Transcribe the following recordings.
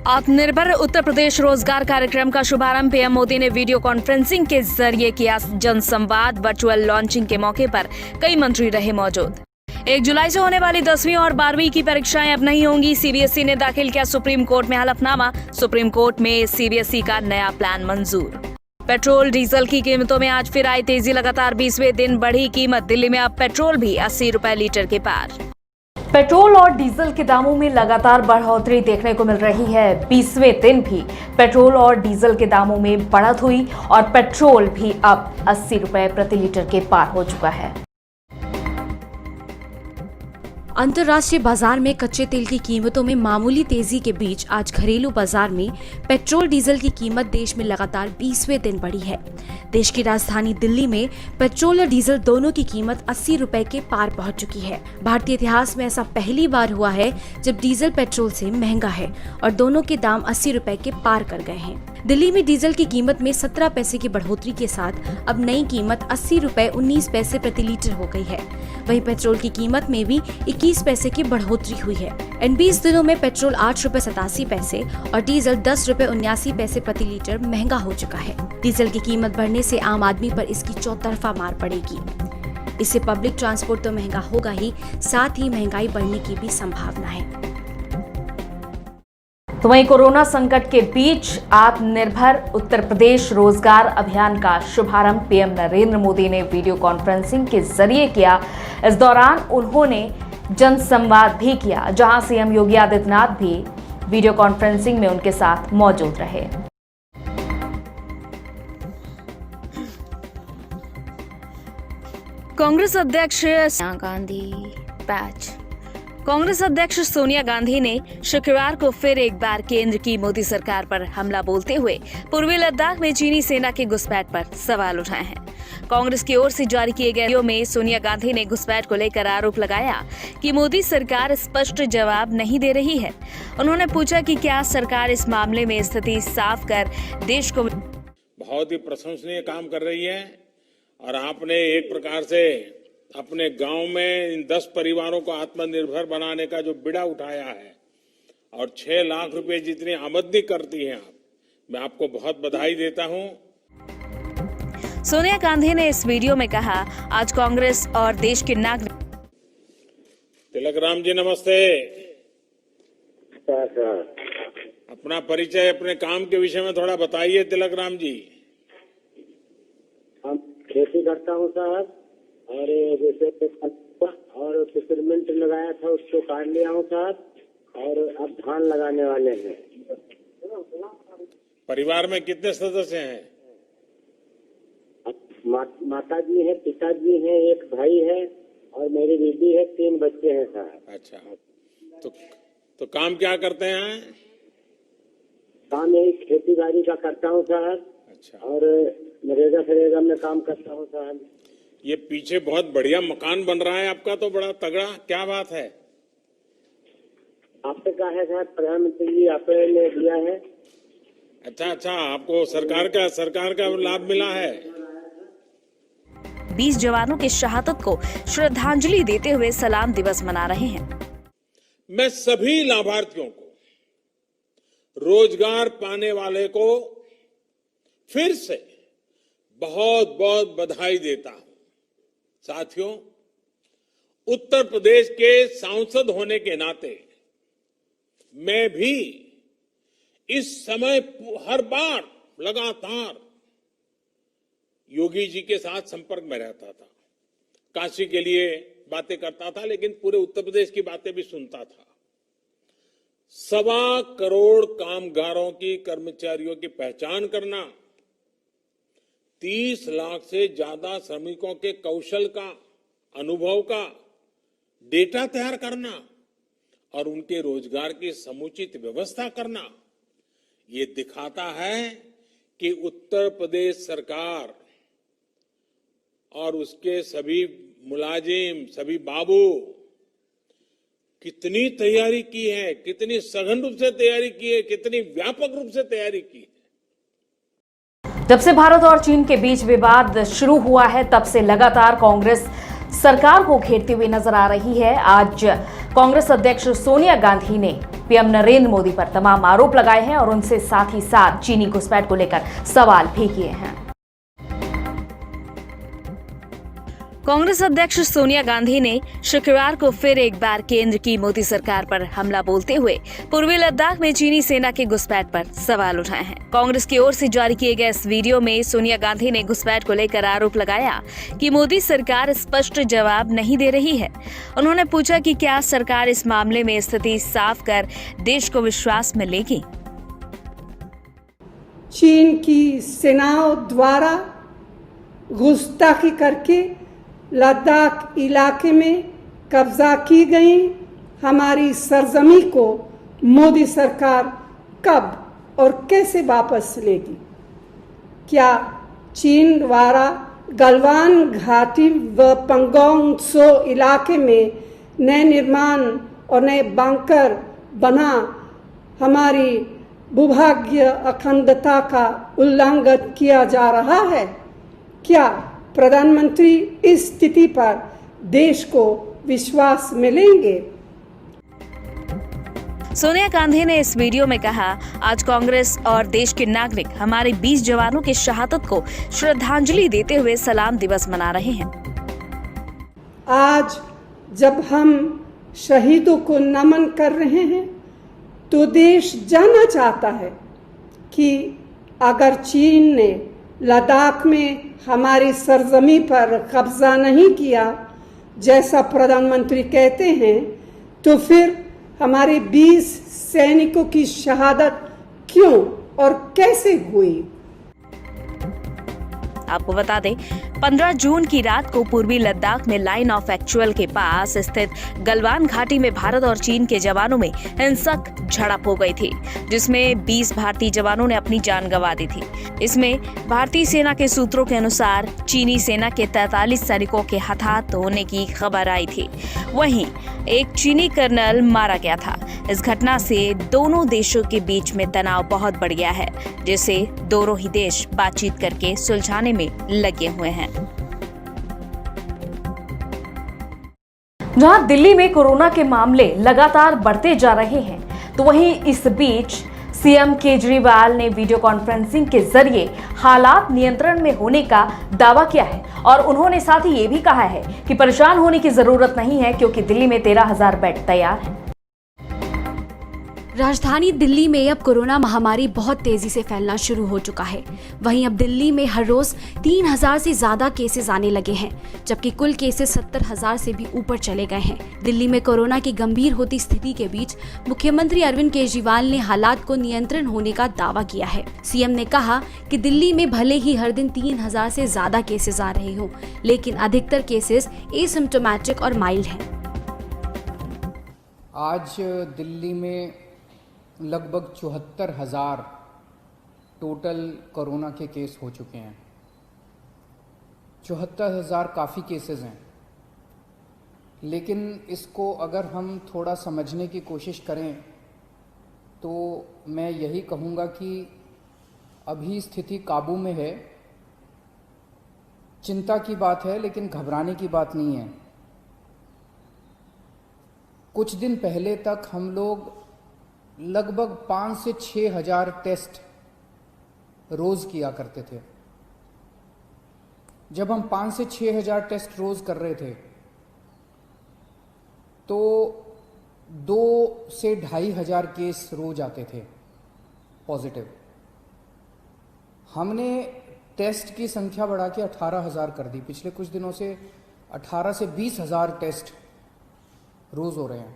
आत्मनिर्भर उत्तर प्रदेश रोजगार कार्यक्रम का शुभारंभ पीएम मोदी ने वीडियो कॉन्फ्रेंसिंग के जरिए किया। जनसंवाद वर्चुअल लॉन्चिंग के मौके पर कई मंत्री रहे मौजूद। 1 जुलाई से होने वाली 10वीं और 12वीं की परीक्षाएं अब नहीं होंगी। सीबीएसई ने दाखिल किया सुप्रीम कोर्ट में हलफनामा। सुप्रीम कोर्ट में सीबीएसई का नया प्लान मंजूर। पेट्रोल डीजल की कीमतों में आज फिर आई तेजी। लगातार 20वें दिन बढ़ी कीमत। दिल्ली में अब पेट्रोल भी 80 रुपए लीटर के पार। पेट्रोल और डीजल के दामों में लगातार बढ़ोतरी देखने को मिल रही है। 20वें दिन भी पेट्रोल और डीजल के दामों में बढ़त हुई और पेट्रोल भी अब 80 रुपए प्रति लीटर के पार हो चुका है। अंतर्राष्ट्रीय बाजार में कच्चे तेल की कीमतों में मामूली तेजी के बीच आज घरेलू बाजार में पेट्रोल डीजल की कीमत देश में लगातार 20वें दिन बढ़ी है। देश की राजधानी दिल्ली में पेट्रोल और डीजल दोनों की कीमत 80 रुपए के पार पहुंच चुकी है। भारतीय इतिहास में ऐसा पहली बार हुआ है जब डीजल पेट्रोल से महंगा है और दोनों के दाम 80 रुपए के पार कर गए हैं। दिल्ली में डीजल की कीमत में 17 पैसे की बढ़ोतरी के साथ अब नई कीमत 80 रुपए 19 पैसे प्रति लीटर हो गई है। वहीं पेट्रोल की कीमत में भी 21 पैसे की बढ़ोतरी हुई है। इन 20 दिनों में पेट्रोल 8 रुपए 87 पैसे और डीजल 10 रुपए 79 पैसे प्रति लीटर महंगा हो चुका है। डीजल की कीमत बढ़ने से आम आदमी पर इसकी चौतरफा मार पड़ेगी। इससे पब्लिक ट्रांसपोर्ट तो महंगा होगा ही, साथ ही महंगाई बढ़ने की भी संभावना है। तो वहीं कोरोना संकट के बीच आत्मनिर्भर उत्तर प्रदेश रोजगार अभियान का शुभारंभ पीएम नरेंद्र मोदी ने वीडियो कॉन्फ्रेंसिंग के जरिए किया। इस दौरान उन्होंने जनसंवाद भी किया, जहां सीएम योगी आदित्यनाथ भी वीडियो कॉन्फ्रेंसिंग में उनके साथ मौजूद रहे। कांग्रेस अध्यक्ष सोनिया गांधी ने शुक्रवार को फिर एक बार केंद्र की मोदी सरकार पर हमला बोलते हुए पूर्वी लद्दाख में चीनी सेना के घुसपैठ पर सवाल उठाए हैं। कांग्रेस की ओर से जारी किए गए वीडियो में सोनिया गांधी ने घुसपैठ को लेकर आरोप लगाया कि मोदी सरकार स्पष्ट जवाब नहीं दे रही है। उन्होंने पूछा कि क्या सरकार इस मामले में स्थिति साफ कर देश को बहुत ही प्रशंसनीय काम कर रही है और आपने एक प्रकार से अपने गांव में इन 10 परिवारों को आत्मनिर्भर बनाने का जो बीड़ा उठाया है और 6 लाख रुपए जितनी आमदनी करती हैं आप, मैं आपको बहुत बधाई देता हूं। सोनिया गांधी ने इस वीडियो में कहा, आज कांग्रेस और देश के नागरिक। तिलक राम जी नमस्ते। अपना परिचय, अपने काम के विषय में थोड़ा बताइए तिलक राम जी। हम खेती करता हूँ साहब, और जैसे और पिपरमिंट लगाया था उसको काट लिया हूँ साहब, और अब धान लगाने वाले हैं। परिवार में कितने सदस्य हैं? माता जी है, पिताजी है, एक भाई है और मेरी बीवी है, 3 बच्चे हैं साहब। अच्छा, तो काम क्या करते हैं? काम यही खेती बाड़ी का करता हूँ साहब। अच्छा। और नरेगा में काम करता हूँ साहब। ये पीछे बहुत बढ़िया मकान बन रहा है आपका, तो बड़ा तगड़ा, क्या बात है? आपने कहा है साहब, प्रधानमंत्री जी आपने दिया है। अच्छा, आपको सरकार का लाभ मिला है। 20 जवानों की शहादत को श्रद्धांजलि देते हुए सलाम दिवस मना रहे हैं। मैं सभी लाभार्थियों को, रोजगार पाने वाले को फिर से बहुत बहुत बधाई देता हूं। साथियों, उत्तर प्रदेश के सांसद होने के नाते मैं भी इस समय हर बार लगातार योगी जी के साथ संपर्क में रहता था। काशी के लिए बातें करता था, लेकिन पूरे उत्तर प्रदेश की बातें भी सुनता था। 1.25 करोड़ कामगारों की, कर्मचारियों की पहचान करना, 30 लाख से ज्यादा श्रमिकों के कौशल का, अनुभव का डेटा तैयार करना और उनके रोजगार की समुचित व्यवस्था करना, ये दिखाता है कि उत्तर प्रदेश सरकार और उसके सभी मुलाजिम, सभी बाबू कितनी तैयारी की है, कितनी सघन रूप से तैयारी की है, कितनी व्यापक रूप से तैयारी की है। जब से भारत और चीन के बीच विवाद शुरू हुआ है, तब से लगातार कांग्रेस सरकार को घेरती हुई नजर आ रही है। आज कांग्रेस अध्यक्ष सोनिया गांधी ने पीएम नरेंद्र मोदी पर तमाम आरोप लगाए हैं और उनसे साथ ही साथ चीनी घुसपैठ को लेकर सवाल भी किए हैं। कांग्रेस अध्यक्ष सोनिया गांधी ने शुक्रवार को फिर एक बार केंद्र की मोदी सरकार पर हमला बोलते हुए पूर्वी लद्दाख में चीनी सेना के घुसपैठ पर सवाल उठाए हैं। कांग्रेस की ओर से जारी किए गए इस वीडियो में सोनिया गांधी ने घुसपैठ को लेकर आरोप लगाया कि मोदी सरकार स्पष्ट जवाब नहीं दे रही है। उन्होंने पूछा कि क्या सरकार इस मामले में स्थिति साफ कर देश को विश्वास में लेगी। चीन की सेनाओं द्वारा घुसपैठ करके लद्दाख इलाके में कब्जा की गई हमारी सरजमी को मोदी सरकार कब और कैसे वापस लेगी? क्या चीन द्वारा गलवान घाटी व पंगोंग त्सो इलाके में नए निर्माण और नए बंकर बना हमारी भूभागीय अखंडता का उल्लंघन किया जा रहा है? क्या प्रधानमंत्री इस स्थिति पर देश को विश्वास में लेंगे? सोनिया गांधी ने इस वीडियो में कहा, आज कांग्रेस और देश के नागरिक हमारे 20 जवानों की शहादत को श्रद्धांजलि देते हुए सलाम दिवस मना रहे हैं। आज जब हम शहीदों को नमन कर रहे हैं तो देश जानना चाहता है कि अगर चीन ने लद्दाख में हमारी सरजमी पर कब्जा नहीं किया जैसा प्रधानमंत्री कहते हैं, तो फिर हमारे 20 सैनिकों की शहादत क्यों और कैसे हुई? आपको बता दें, 15 जून की रात को पूर्वी लद्दाख में लाइन ऑफ एक्चुअल के पास स्थित गलवान घाटी में भारत और चीन के जवानों में हिंसक झड़प हो गई थी, जिसमें 20 भारतीय जवानों ने अपनी जान गंवा दी थी। इसमें भारतीय सेना के सूत्रों के अनुसार चीनी सेना के 43 सैनिकों के हताहत होने की खबर आई थी। वहीं एक चीनी कर्नल मारा गया था। इस घटना से दोनों देशों के बीच में तनाव बहुत बढ़ गया है, जिसे दोनों ही देश बातचीत करके सुलझाने में लगे हुए हैं। जहां दिल्ली में कोरोना के मामले लगातार बढ़ते जा रहे हैं, तो वहीं इस बीच सीएम केजरीवाल ने वीडियो कॉन्फ्रेंसिंग के जरिए हालात नियंत्रण में होने का दावा किया है और उन्होंने साथ ही ये भी कहा है कि परेशान होने की जरूरत नहीं है, क्योंकि दिल्ली में 13,000 बेड तैयार हैं। राजधानी दिल्ली में अब कोरोना महामारी बहुत तेजी से फैलना शुरू हो चुका है। वहीं अब दिल्ली में हर रोज 3,000 से ज्यादा केसेस आने लगे हैं, जबकि कुल केसेस 70,000 से भी ऊपर चले गए हैं। दिल्ली में कोरोना की गंभीर होती स्थिति के बीच मुख्यमंत्री अरविंद केजरीवाल ने हालात को नियंत्रण होने का दावा किया है। सीएम ने कहा कि दिल्ली में भले ही हर दिन 3,000 से ज्यादा केसेस आ रहे हों, लेकिन अधिकतर केसेस एसिम्प्टोमेटिक और माइल्ड हैं। आज दिल्ली में लगभग 74,000 टोटल कोरोना के केस हो चुके हैं। 74,000 काफ़ी केसेस हैं, लेकिन इसको अगर हम थोड़ा समझने की कोशिश करें तो मैं यही कहूँगा कि अभी स्थिति काबू में है। चिंता की बात है, लेकिन घबराने की बात नहीं है। कुछ दिन पहले तक हम लोग लगभग 5 से 6,000 टेस्ट रोज़ किया करते थे। जब हम 5 से 6,000 टेस्ट रोज़ कर रहे थे तो 2 से 2,500 केस रोज आते थे पॉजिटिव। हमने टेस्ट की संख्या बढ़ा के 18,000 कर दी। पिछले कुछ दिनों से 18 से 20,000 टेस्ट रोज़ हो रहे हैं,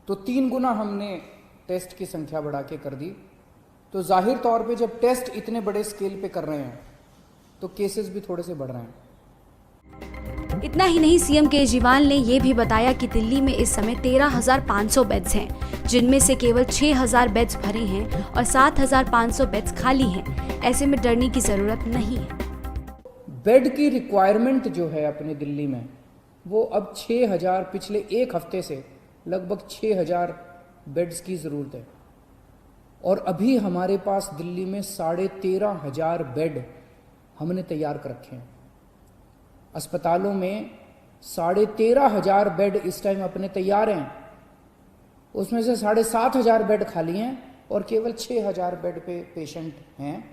तो 3 गुना हमने टेस्ट की संख्या बढ़ा के कर दी। तो जाहिर तौर पे जब टेस्ट इतने बड़े स्केल पे कर रहे हैं तो केसेस भी थोड़े से बढ़ रहे हैं। इतना ही नहीं, सीएम केजरीवाल ने यह भी बताया कि दिल्ली में इस समय 13,500 बेड्स हैं, जिनमें से केवल 6,000 बेड्स भरे हैं और 7,500 बेड्स खाली हैं। ऐसे में डरने की जरूरत नहीं है। बेड की रिक्वायरमेंट जो है अपने दिल्ली में वो अब 6,000, पिछले एक हफ्ते से लगभग 6,000 बेड्स की ज़रूरत है। और अभी हमारे पास दिल्ली में 13,500 बेड हमने तैयार कर रखे हैं। अस्पतालों में 13,500 बेड इस टाइम अपने तैयार हैं। उसमें से 7,500 बेड खाली हैं और केवल 6,000 बेड पे पेशेंट हैं,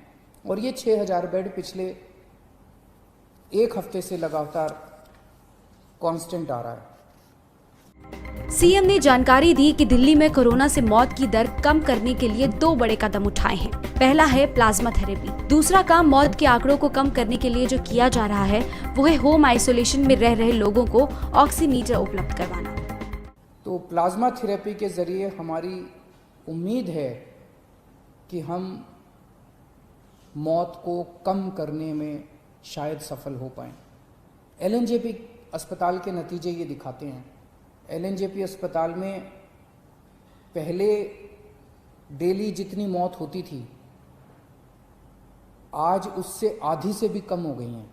और ये 6,000 बेड पिछले एक हफ्ते से लगातार कांस्टेंट आ रहा है। सीएम ने जानकारी दी कि दिल्ली में कोरोना से मौत की दर कम करने के लिए 2 बड़े कदम उठाए हैं। पहला है प्लाज्मा थेरेपी। दूसरा काम मौत के आंकड़ों को कम करने के लिए जो किया जा रहा है वो है होम आइसोलेशन में रह रहे लोगों को ऑक्सीमीटर उपलब्ध करवाना। तो प्लाज्मा थेरेपी के जरिए हमारी उम्मीद है कि हम मौत को कम करने में शायद सफल हो पाएं। एलएनजेपी अस्पताल के नतीजे ये दिखाते हैं। एलएनजेपी अस्पताल में पहले डेली जितनी मौत होती थी, आज उससे आधी से भी कम हो गई हैं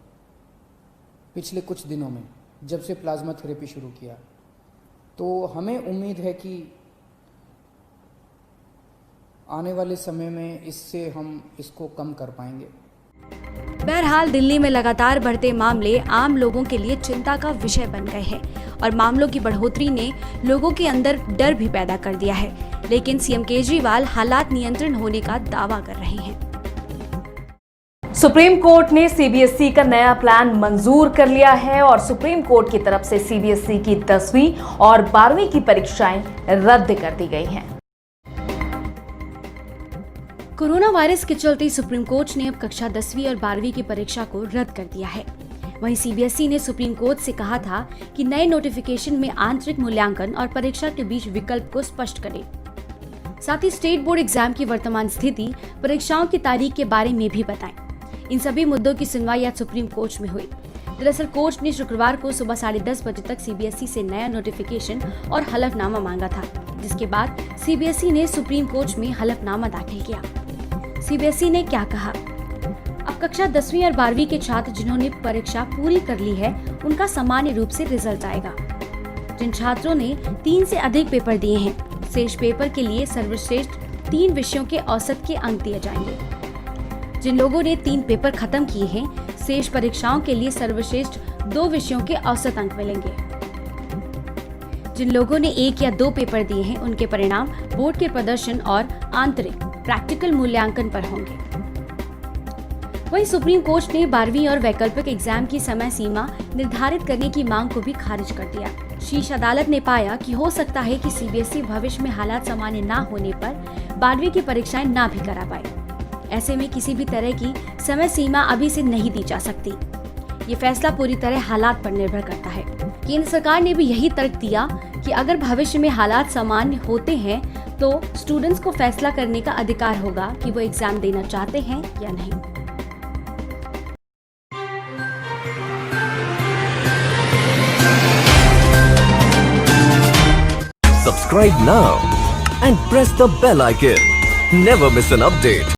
पिछले कुछ दिनों में, जब से प्लाज्मा थेरेपी शुरू किया। तो हमें उम्मीद है कि आने वाले समय में इससे हम इसको कम कर पाएंगे। बहरहाल दिल्ली में लगातार बढ़ते मामले आम लोगों के लिए चिंता का विषय बन गए हैं और मामलों की बढ़ोतरी ने लोगों के अंदर डर भी पैदा कर दिया है, लेकिन सीएम केजरीवाल हालात नियंत्रण होने का दावा कर रहे हैं। सुप्रीम कोर्ट ने सीबीएसई का नया प्लान मंजूर कर लिया है और सुप्रीम कोर्ट की तरफ से सीबीएसई की 10वीं और 12वीं की परीक्षाएं रद्द कर दी गई हैं। कोरोना वायरस के चलते सुप्रीम कोर्ट ने अब कक्षा 10वीं और 12वीं की परीक्षा को रद्द कर दिया है। वहीं सीबीएसई ने सुप्रीम कोर्ट से कहा था कि नए नोटिफिकेशन में आंतरिक मूल्यांकन और परीक्षा के बीच विकल्प को स्पष्ट करें। साथ ही स्टेट बोर्ड एग्जाम की वर्तमान स्थिति, परीक्षाओं की तारीख के बारे में भी बताएं। इन सभी मुद्दों की सुनवाई आज सुप्रीम कोर्ट में हुई। दरअसल कोर्ट ने शुक्रवार को सुबह 10:30 बजे तक सीबीएसई से नया नोटिफिकेशन और हलफनामा मांगा था, जिसके बाद सीबीएसई ने सुप्रीम कोर्ट में हलफनामा दाखिल किया। सीबीएसई ने क्या कहा? अब कक्षा 10वीं और 12वीं के छात्र जिन्होंने परीक्षा पूरी कर ली है, उनका सामान्य रूप से रिजल्ट आएगा। जिन छात्रों ने 3 से अधिक पेपर दिए हैं, शेष पेपर के लिए सर्वश्रेष्ठ 3 विषयों के औसत के अंक दिए जाएंगे। जिन लोगों ने 3 पेपर खत्म किए हैं, शेष परीक्षाओं के लिए सर्वश्रेष्ठ 2 विषयों के औसत अंक मिलेंगे। जिन लोगों ने 1 या 2 पेपर दिए हैं, उनके परिणाम बोर्ड के प्रदर्शन और आंतरिक प्रैक्टिकल मूल्यांकन पर होंगे। वहीं सुप्रीम कोर्ट ने 12वीं और वैकल्पिक एग्जाम की समय सीमा निर्धारित करने की मांग को भी खारिज कर दिया। शीर्ष अदालत ने पाया कि हो सकता है कि सीबीएसई भविष्य में हालात सामान्य न होने पर 12वीं की परीक्षाएं ना भी करा पाए। ऐसे में किसी भी तरह की समय सीमा अभी से नहीं दी जा सकती। ये फैसला पूरी तरह हालात पर निर्भर करता है। केंद्र सरकार ने भी यही तर्क दिया कि अगर भविष्य में हालात सामान्य होते हैं तो स्टूडेंट्स को फैसला करने का अधिकार होगा कि वो एग्जाम देना चाहते हैं या नहीं। Subscribe now and press the bell icon. Never miss an update.